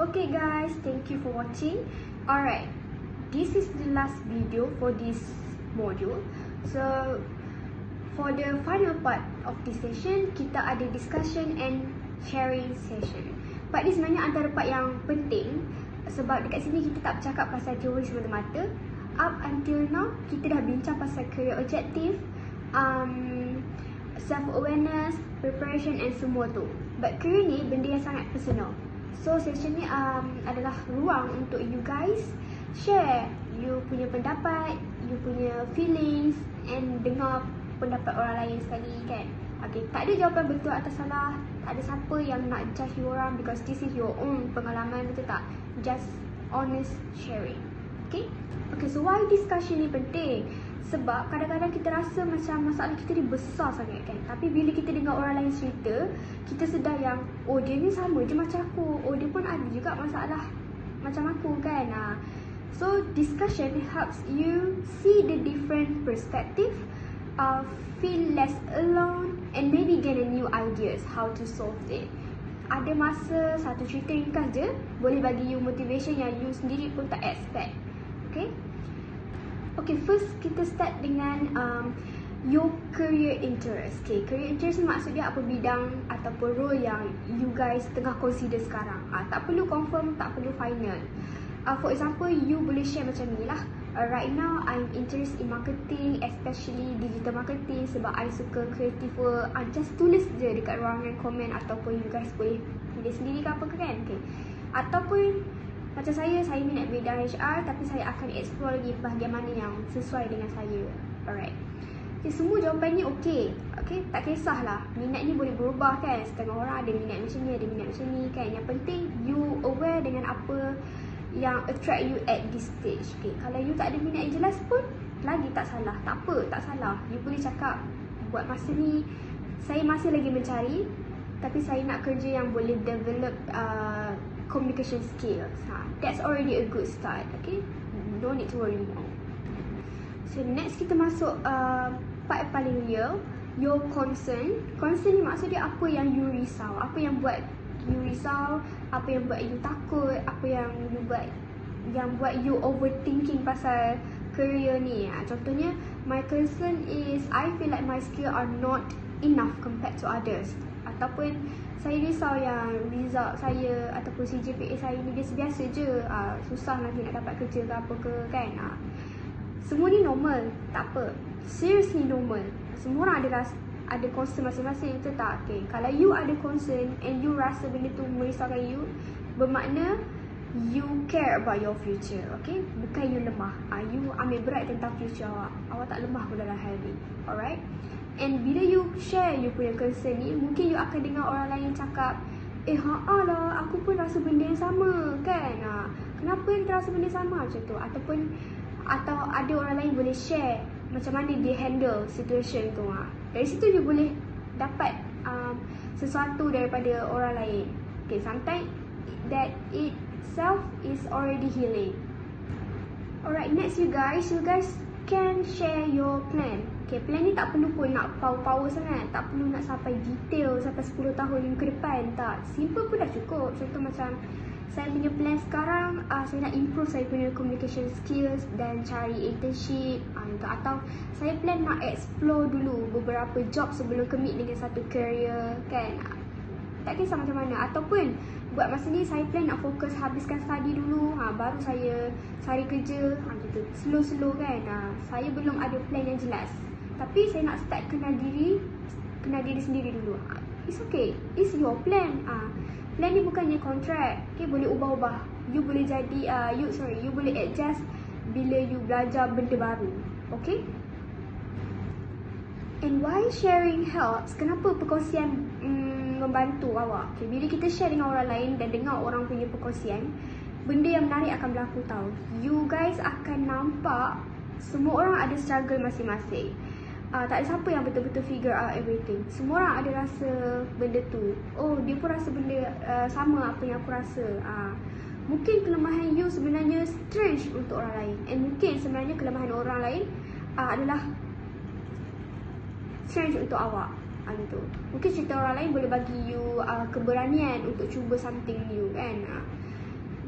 Okay guys, thank you for watching. Alright, this is the last video for this module. So for the final part of this session, kita ada discussion and sharing session. Part ni sebenarnya antara part yang penting sebab dekat sini kita tak bercakap pasal teori semata-mata. Up until now, kita dah bincang pasal career objective, self-awareness, preparation and semua tu. But career ni benda yang sangat personal. So session ni adalah ruang untuk you guys share you punya pendapat, you punya feelings and dengar pendapat orang lain sekali kan. Okay, tak ada jawapan betul atau salah. Tak ada siapa yang nak judge you orang because this is your own pengalaman, betul tak? Just honest sharing. Okay? Okay, so why discussion ni penting? Sebab kadang-kadang kita rasa macam masalah kita ni besar sangat kan. Tapi bila kita dengar orang lain cerita, kita sedar yang oh dia ni sama je macam aku. Oh dia pun ada juga masalah macam aku kan. So discussion helps you see the different perspective, feel less alone and maybe get a new ideas how to solve it. Ada masa satu cerita ringkas je boleh bagi you motivation yang you sendiri pun tak expect. Okay? Okay, first kita start dengan your career interest. Okay, career interest ni maksud dia apa bidang ataupun role yang you guys tengah consider sekarang. Tak perlu confirm, tak perlu final. For example, you boleh share macam ni lah. Right now, I'm interested in marketing, especially digital marketing sebab I suka creative work. Just tulis je dekat ruangan komen ataupun you guys boleh pilih sendiri ke apa ke kan. Okay. Ataupun macam saya minat bidang HR tapi saya akan explore lagi bahagian mana yang sesuai dengan saya. Alright. Okay, semua jawapan ni okay. Okay, tak kisahlah. Minat ni boleh berubah kan. Setengah orang ada minat macam ni, ada minat macam ni kan. Yang penting you aware dengan apa yang attract you at this stage. Okay, kalau you tak ada minat yang jelas pun lagi tak salah. Tak apa, tak salah. You boleh cakap buat masa ni saya masih lagi mencari tapi saya nak kerja yang boleh develop communication skills. That's already a good start. Okay, don't need to worry more. So next kita masuk part paling real, your concern. Concern ni maksud dia apa yang you risau, apa yang buat you risau, apa yang buat you takut, apa yang you buat you overthinking pasal career ni. Contohnya, my concern is I feel like my skill are not enough compared to others. Ataupun saya risau yang result saya ataupun CGPA saya ni biasa-biasa je, susah nanti nak dapat kerja ke apa ke kan. Semua ni normal, tak apa. Seriously normal. Semua orang ada concern masing-masing, betul tak? Okay. Kalau you ada concern and you rasa benda tu merisaukan you, bermakna you care about your future, okay? Bukan you lemah. You ambil berat tentang future awak. Awak tak lemah pun dalam hal ni, alright? And bila you share you punya concern ni, mungkin you akan dengar orang lain cakap, lah, aku pun rasa benda yang sama kan. Kenapa kita rasa benda yang sama macam tu? Atau ada orang lain boleh share macam mana dia handle situation tu. Dari situ you boleh dapat sesuatu daripada orang lain. Okay, sometimes that itself is already healing. Alright, next you guys can share your plan. Okay, plan ni tak perlu pun nak power sangat. Tak perlu nak sampai detail sampai 10 tahun ke depan. Tak, simple pun dah cukup. Contoh macam saya punya plan sekarang, saya nak improve saya punya communication skills dan cari internship. Atau saya plan nak explore dulu beberapa job sebelum commit dengan satu career kan. Tak kisah macam mana. Ataupun buat masa ni saya plan nak fokus habiskan study dulu, baru saya cari kerja, gitu. Slow-slow kan. Saya belum ada plan yang jelas. Tapi saya nak start kenal diri sendiri dulu. It's okay. It's your plan. Plan ni bukannya kontrak. Okay, boleh ubah-ubah. You boleh jadi you boleh adjust bila you belajar benda baru. Okay? And why sharing helps? Kenapa perkongsian membantu awak? Okay, bila kita share dengan orang lain dan dengar orang punya perkongsian, benda yang menarik akan berlaku tau. You guys akan nampak semua orang ada struggle masing-masing. Tak ada siapa yang betul-betul figure out everything. Semua orang ada rasa benda tu. Oh, dia pun rasa benda sama apa yang aku rasa. Mungkin kelemahan you sebenarnya strange untuk orang lain. And mungkin sebenarnya kelemahan orang lain adalah strange untuk awak. Gitu. Mungkin cerita orang lain boleh bagi you keberanian untuk cuba something new kan.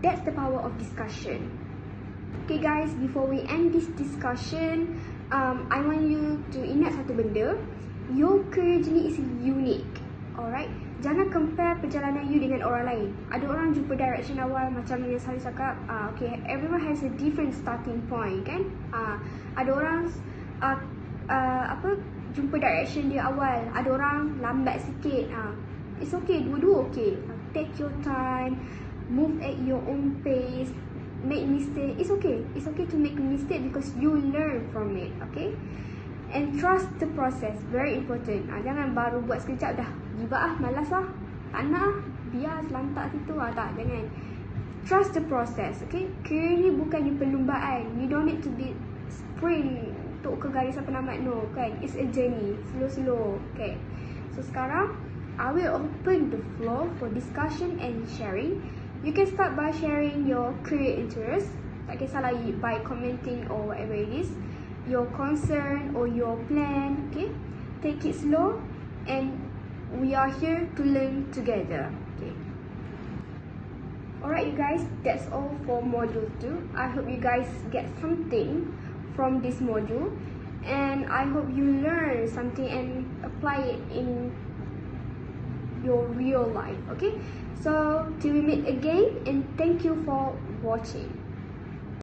That's the power of discussion. Okay guys, before we end this discussion, I want you to ingat satu benda. Your career journey is unique. Alright, jangan compare perjalanan you dengan orang lain. Ada orang jumpa direction awal macam yang saya cakap, okay, everyone has a different starting point kan. Ada orang jumpa direction dia awal, ada orang lambat sikit. It's okay, dua-dua okay. Take your time, move at your own pace, make mistake. It's okay to make a mistake because you learn from it. Okay, and trust the process, very important. Jangan baru buat sekejap dah give up malas tak nak biar selantak situ tak, jangan. Trust the process. Okay, career ni bukannya perlumbaan. You don't need to be sprint untuk ke garisan penamat, no kan. It's a journey, slow. Okay, so sekarang I will open the floor for discussion and sharing. You can start by sharing your career interest, tak kisahlah by commenting or whatever it is, your concern or your plan. Okay, take it slow, and we are here to learn together. Okay. Alright you guys, that's all for module 2. I hope you guys get something from this module, and I hope you learn something and apply it in your real life. Okay, so till we meet again, and thank you for watching.